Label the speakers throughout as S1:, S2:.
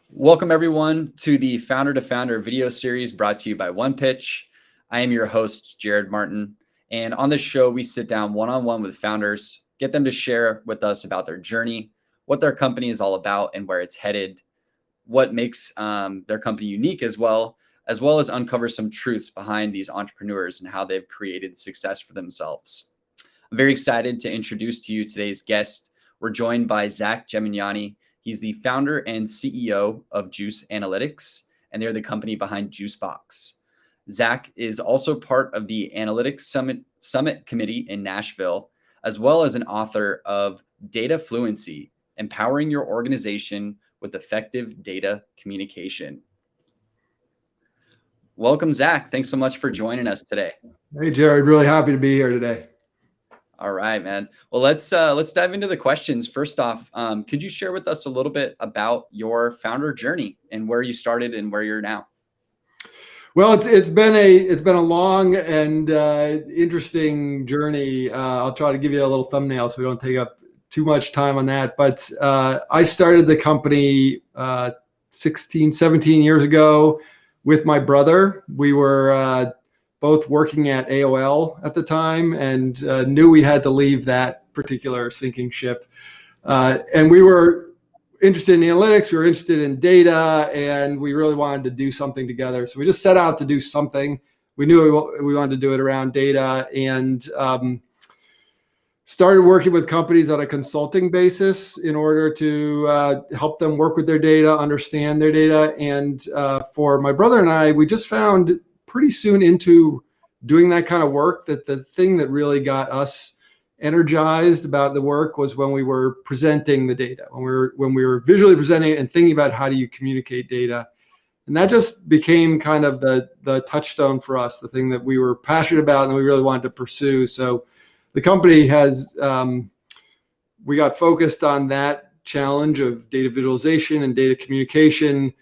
S1: Welcome everyone to the Founder to Founder video series brought to you by One Pitch. I am your host, Jared Martin. And on this show, we sit down one-on-one with founders, get them to share with us about their journey, what their company is all about and where it's headed, what makes their company unique as well as uncover some truths behind these entrepreneurs and how they've created success for themselves. I'm very excited to introduce to you today's guest. We're joined by Zach Gemignani. He's the founder and CEO of Juice Analytics, and they're the company behind Juicebox. Zach is also part of the Analytics Summit Committee in Nashville, as well as an author of Data Fluency, Empowering Your Organization with Effective Data Communication. Welcome, Zach. Thanks so much for joining us today.
S2: Hey, Jared. Really happy to be here today.
S1: All right, man. Well, let's dive into the questions. First off, could you share with us a little bit about your founder journey and where you started and where you're now?
S2: Well, it's been a long and interesting journey. I'll try to give you a little thumbnail so we don't take up too much time on that. But I started the company 16, 17 years ago with my brother. We were both working at AOL at the time and knew we had to leave that particular sinking ship. And we were interested in analytics, we were interested in data, and we really wanted to do something together. So we just set out to do something. We knew we wanted to do it around data and started working with companies on a consulting basis in order to help them work with their data, understand their data. And for my brother and I, we just found pretty soon into doing that kind of work that the thing that really got us energized about the work was when we were presenting the data, when we were visually presenting it and thinking about how do you communicate data. And that just became kind of the touchstone for us, the thing that we were passionate about and we really wanted to pursue. So the company has, we got focused on that challenge of data visualization and data communication.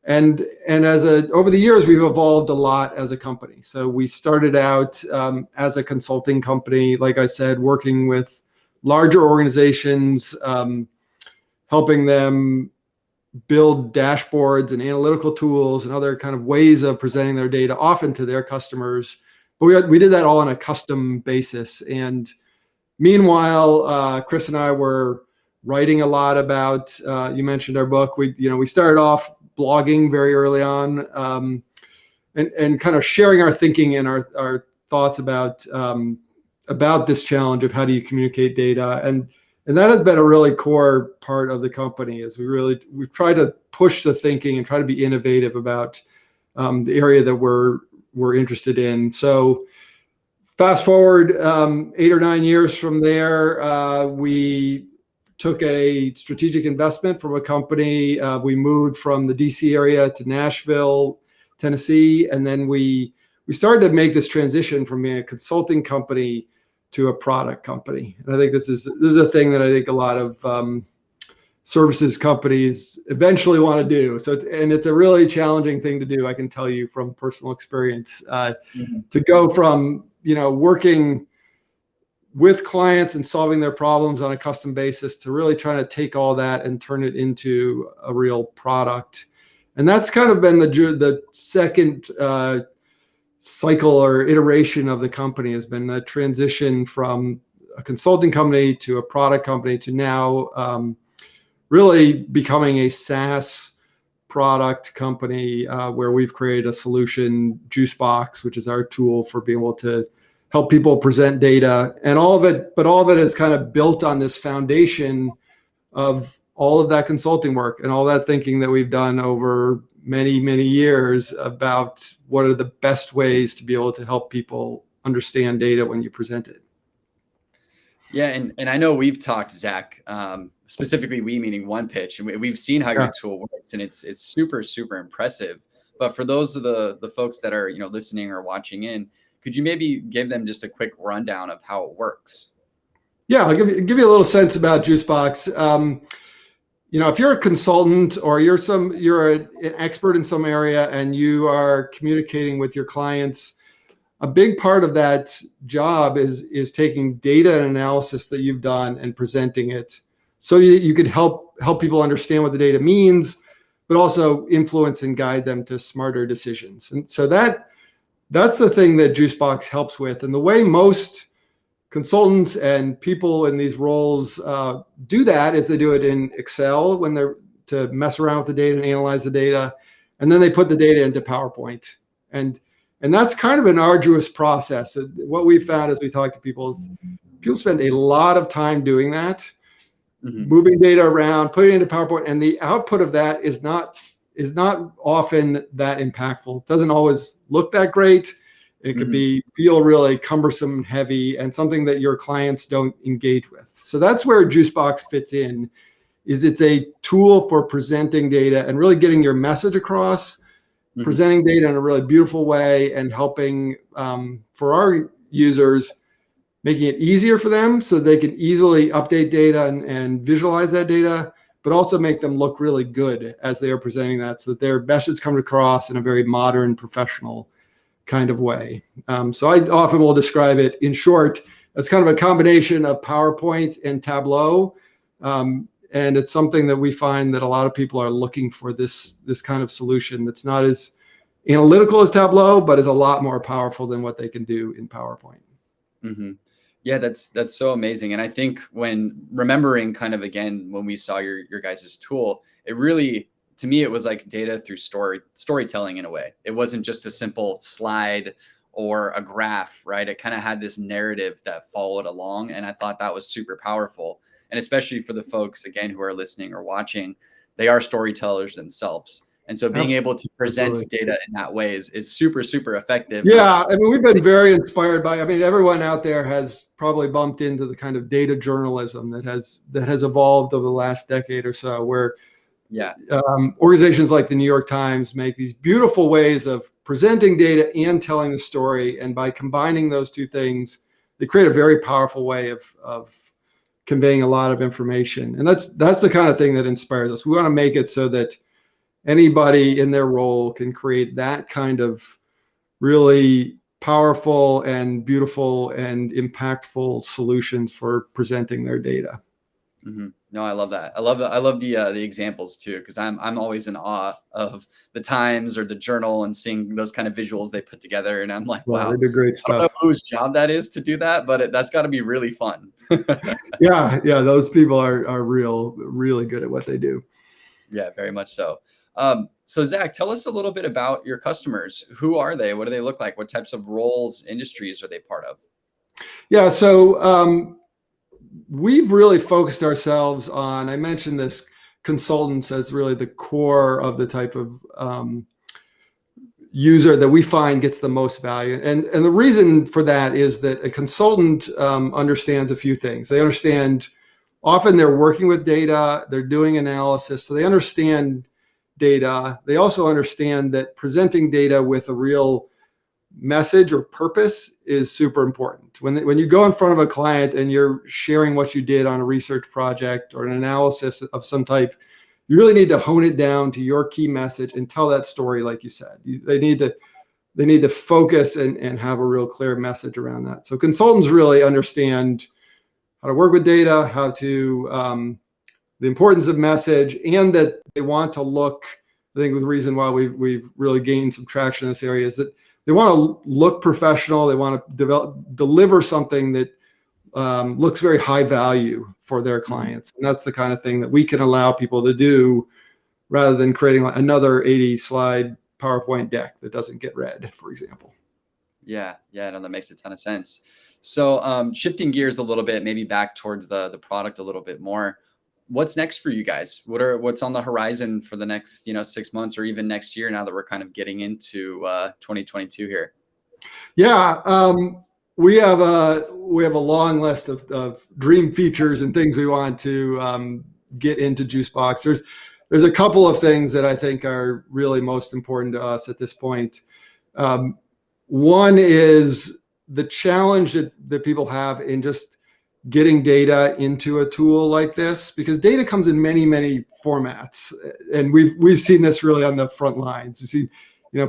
S2: And over the years, we've evolved a lot as a company. So we started out as a consulting company, like I said, working with larger organizations, helping them build dashboards and analytical tools and other kind of ways of presenting their data often to their customers. But we did that all on a custom basis. And meanwhile, Chris and I were writing a lot about, you mentioned our book. We started off blogging very early on, and kind of sharing our thinking and our thoughts about this challenge of how do you communicate data. And that has been a really core part of the company is we try to push the thinking and try to be innovative about the area that we're interested in. So fast forward 8 or 9 years from there, we took a strategic investment from a company. We moved from the DC area to Nashville, Tennessee, and then we started to make this transition from being a consulting company to a product company. And I think this is a thing that I think a lot of services companies eventually want to do. So it's a really challenging thing to do. I can tell you from personal experience to go from working with clients and solving their problems on a custom basis to really trying to take all that and turn it into a real product. And that's kind of been the second cycle or iteration of the company has been the transition from a consulting company to a product company to now really becoming a SaaS product company where we've created a solution, Juicebox, which is our tool for being able to help people present data and all of it is kind of built on this foundation of all of that consulting work and all that thinking that we've done over many, many years about what are the best ways to be able to help people understand data when you present it.
S1: Yeah, and I know we've talked, Zach, specifically we meaning One Pitch, and we've seen how your tool works, and it's super, super impressive. But for those of the folks that are listening or watching in, could you maybe give them just a quick rundown of how it works?
S2: Yeah, I'll give you a little sense about Juicebox. If you're a consultant or you're an expert in some area and you are communicating with your clients, a big part of that job is taking data and analysis that you've done and presenting it so you can help people understand what the data means, but also influence and guide them to smarter decisions. And so that's the thing that Juicebox helps with. And the way most consultants and people in these roles do that is they do it in Excel when they're to mess around with the data and analyze the data, and then they put the data into PowerPoint. And that's kind of an arduous process. What we found as we talk to people is people spend a lot of time doing that, moving data around, putting it into PowerPoint, and the output of that is not often that impactful. It doesn't always look that great. It could feel really cumbersome and heavy, and something that your clients don't engage with. So that's where Juicebox fits in. Is it's a tool for presenting data and really getting your message across, presenting data in a really beautiful way, and helping for our users, making it easier for them so they can easily update data and visualize that data, but also make them look really good as they are presenting that, so that their message comes across in a very modern, professional kind of way. So I often will describe it in short as kind of a combination of PowerPoint and Tableau. And it's something that we find that a lot of people are looking for, this kind of solution that's not as analytical as Tableau, but is a lot more powerful than what they can do in PowerPoint.
S1: Yeah, that's so amazing. And I think when remembering kind of again, when we saw your guys' tool, it really, to me, it was like data through storytelling in a way. It wasn't just a simple slide or a graph, right? It kind of had this narrative that followed along. And I thought that was super powerful. And especially for the folks, again, who are listening or watching, they are storytellers themselves. And so being able to present data in that way is super, super effective.
S2: Yeah, I mean, we've been very inspired by, I mean, everyone out there has probably bumped into the kind of data journalism that has evolved over the last decade or so, where organizations like the New York Times make these beautiful ways of presenting data and telling the story. And by combining those two things, they create a very powerful way of conveying a lot of information. And that's the kind of thing that inspires us. We want to make it so that anybody in their role can create that kind of really powerful and beautiful and impactful solutions for presenting their data.
S1: No, I love that. I love the examples too, because I'm always in awe of the Times or the Journal and seeing those kind of visuals they put together, and I'm like, wow,
S2: they do great stuff.
S1: I don't know whose job that is to do that, but that's got to be really fun.
S2: yeah, those people are really good at what they do.
S1: Yeah, very much so. So Zach, tell us a little bit about your customers. Who are they? What do they look like? What types of roles, industries are they part of?
S2: Yeah, so we've really focused ourselves on, I mentioned this, consultants as really the core of the type of user that we find gets the most value. And the reason for that is that a consultant understands a few things. They understand, often they're working with data, they're doing analysis, so they understand data. They also understand that presenting data with a real message or purpose is super important. When you go in front of a client and you're sharing what you did on a research project or an analysis of some type, you really need to hone it down to your key message and tell that story, like you said. They need to focus and have a real clear message around that. So consultants really understand how to work with data, how to the importance of message, and that they want to look. I think the reason why we've really gained some traction in this area is that they want to look professional. They want to deliver something that looks very high value for their clients. And that's the kind of thing that we can allow people to do rather than creating like another 80-slide PowerPoint deck that doesn't get read, for example.
S1: Yeah, no, that makes a ton of sense. So shifting gears a little bit, maybe back towards the product a little bit more. What's next for you guys? What's on the horizon for the next 6 months or even next year, now that we're kind of getting into 2022 here?
S2: Yeah, we have a long list of dream features and things we want to get into Juicebox. There's a couple of things that I think are really most important to us at this point. One is the challenge that people have in just getting data into a tool like this, because data comes in many, many formats. And we've seen this really on the front lines. You see,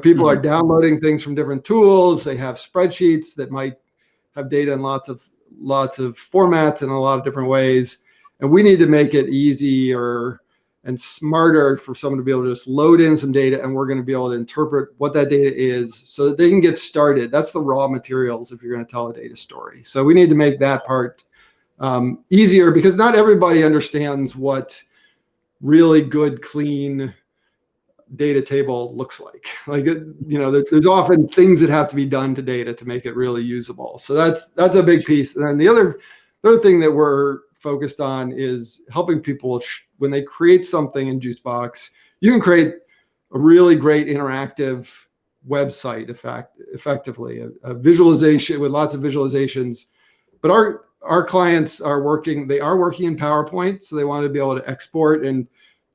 S2: people are downloading things from different tools. They have spreadsheets that might have data in lots of formats in a lot of different ways. And we need to make it easy or and smarter for someone to be able to just load in some data, and we're going to be able to interpret what that data is so that they can get started. That's the raw materials if you're going to tell a data story. So we need to make that part easier, because not everybody understands what really good, clean data table looks like. There's often things that have to be done to data to make it really usable. So that's a big piece. And then the other thing that we're focused on is helping people when they create something in Juicebox. You can create a really great interactive website effectively, a visualization with lots of visualizations. But our clients are working in PowerPoint, so they want to be able to export and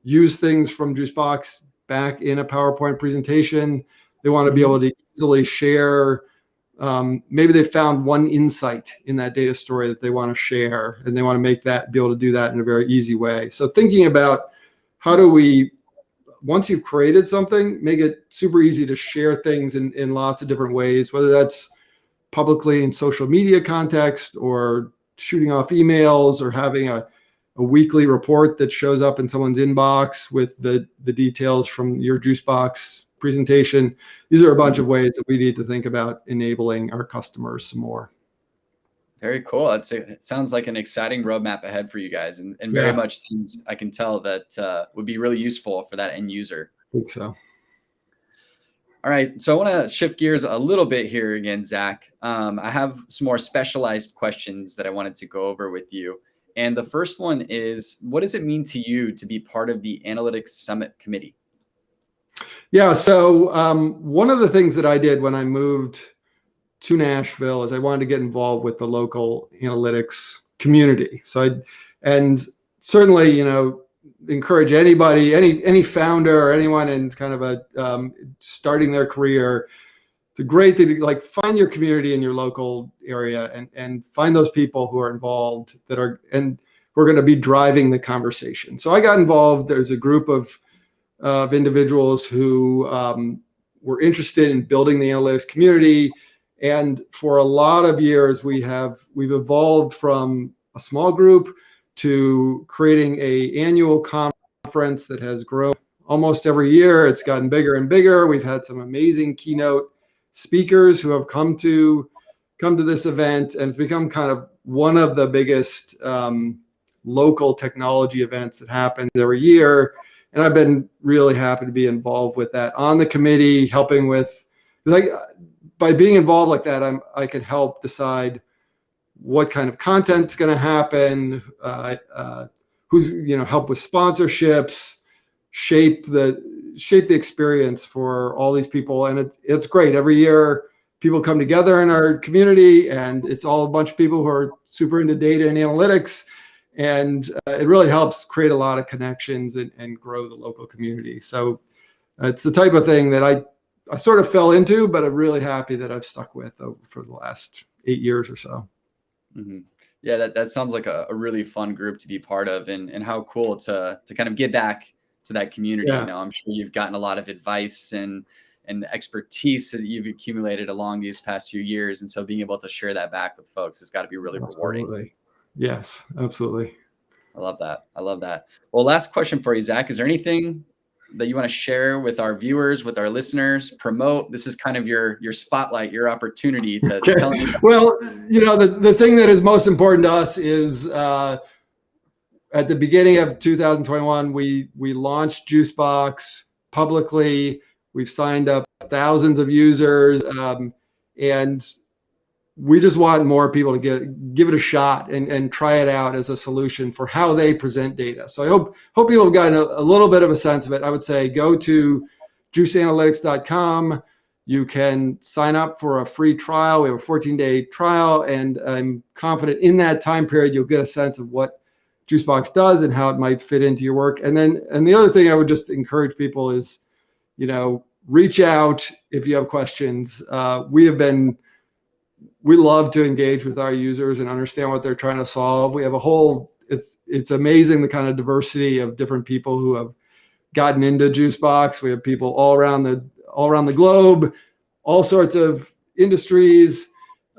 S2: use things from Juicebox back in a PowerPoint presentation. They want to be able to easily share. Maybe they found one insight in that data story that they want to share, and they want to be able to do that in a very easy way. So thinking about how do we, once you've created something, make it super easy to share things in lots of different ways, whether that's publicly in social media context, or shooting off emails, or having a weekly report that shows up in someone's inbox with the details from your Juicebox presentation. These are a bunch of ways that we need to think about enabling our customers some more.
S1: Very cool. It sounds like an exciting roadmap ahead for you guys, and very much things I can tell that would be really useful for that end user.
S2: I think so.
S1: All right, so I want to shift gears a little bit here again, Zach. I have some more specialized questions that I wanted to go over with you. And the first one is, what does it mean to you to be part of the Analytics Summit Committee?
S2: Yeah, so one of the things that I did when I moved to Nashville is I wanted to get involved with the local analytics community. And certainly, encourage anybody, any founder or anyone in kind of starting their career, the great thing, find your community in your local area and find those people who are involved and we're going to be driving the conversation. So I got involved. There's a group of individuals who were interested in building the analytics community. And for a lot of years, we've evolved from a small group to creating an annual conference that has grown almost every year. It's gotten bigger and bigger. We've had some amazing keynote speakers who have come to this event, and it's become kind of one of the biggest local technology events that happens every year. And I've been really happy to be involved with that on the committee, helping with, by being involved like that, I can help decide what kind of content's going to happen, who's help with sponsorships, shape the experience for all these people. And it's great. Every year people come together in our community, and it's all a bunch of people who are super into data and analytics. And it really helps create a lot of connections and grow the local community. So it's the type of thing that I sort of fell into, but I'm really happy that I've stuck with for the last 8 years or so.
S1: Mm-hmm. Yeah, that sounds like a really fun group to be part of, and how cool to kind of get back to that community.
S2: Yeah.
S1: I'm sure you've gotten a lot of advice and expertise that you've accumulated along these past few years. And so being able to share that back with folks has got to be really rewarding.
S2: Yes, absolutely.
S1: I love that. Well, last question for you, Zach. Is there anything that you want to share with our viewers, with our listeners, promote? This is kind of your spotlight, your opportunity to tell them.
S2: Well, the thing that is most important to us is at the beginning of 2021, we launched Juicebox publicly. We've signed up thousands of users, and we just want more people to give it a shot and try it out as a solution for how they present data. So I hope people have gotten a little bit of a sense of it. I would say go to juiceanalytics.com. You can sign up for a free trial. We have a 14-day trial, and I'm confident in that time period you'll get a sense of what Juicebox does and how it might fit into your work. And the other thing I would just encourage people is, reach out if you have questions. We love to engage with our users and understand what they're trying to solve. We have it's amazing the kind of diversity of different people who have gotten into Juicebox. We have people all around the globe, all sorts of industries,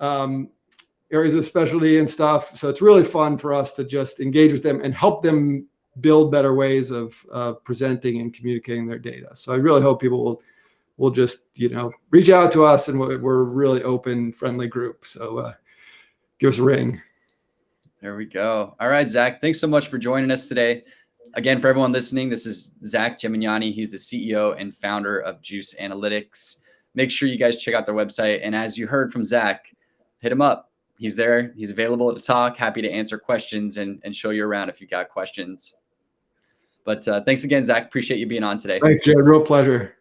S2: areas of specialty and stuff. So it's really fun for us to just engage with them and help them build better ways of presenting and communicating their data. So I really hope people will just, reach out to us, and we're a really open, friendly group. So give us a ring.
S1: There we go. All right, Zach, thanks so much for joining us today. Again, for everyone listening, this is Zach Gemignani. He's the CEO and founder of Juice Analytics. Make sure you guys check out their website. And as you heard from Zach, hit him up. He's there. He's available to talk, happy to answer questions and show you around if you've got questions. But thanks again, Zach. Appreciate you being on today.
S2: Thanks, Jared. Real pleasure.